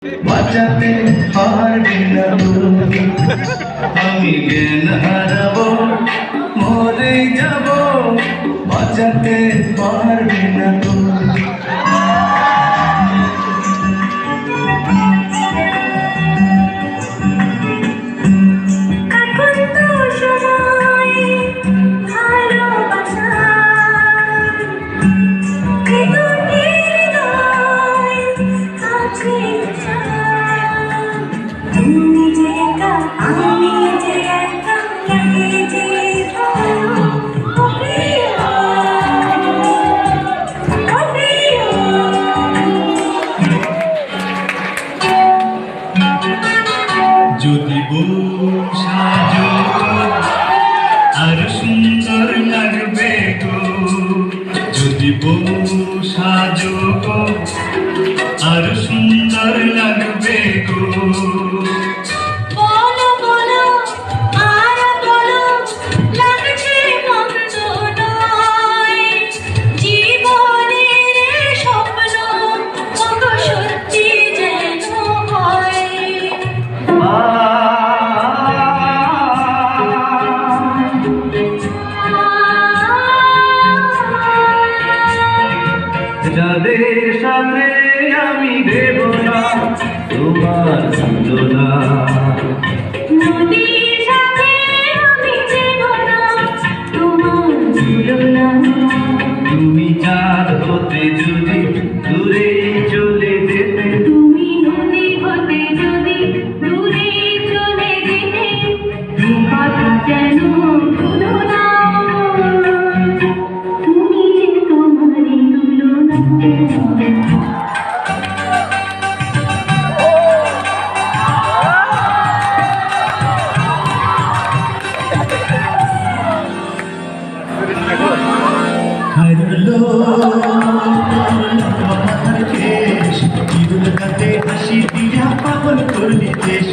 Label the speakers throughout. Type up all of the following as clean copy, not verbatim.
Speaker 1: বাঁচাতে পারবে না তুমি, আমি জ্ঞান হারাবো, মরে যাব, বাঁচাতে পারবে না তুমি। যদি সাজো আর সুন্দর লাগবে গো, যদি সাজো আর সুন্দর লাগবে গো। যাদের সাথে আমি দেব না তোমার তুলনা,
Speaker 2: নদীর সাথে আমি দেব না তোমার তুলনা।
Speaker 1: তুমি চাঁদ হতে যদি দূরে চলে যেতে,
Speaker 2: তুমি নদী হতে যদি দূরে চলে যেতে, কথা যেন ভুলো না, তুমি যে তোমারই তুলনা।
Speaker 1: হাসি দিয়া পাগল করলি দেশ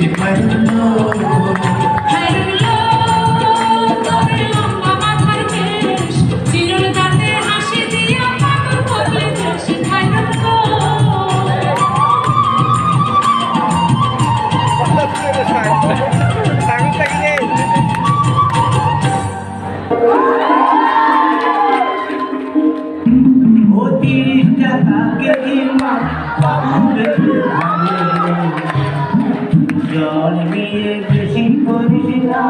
Speaker 1: জল দিয়ে বেশি করিস না।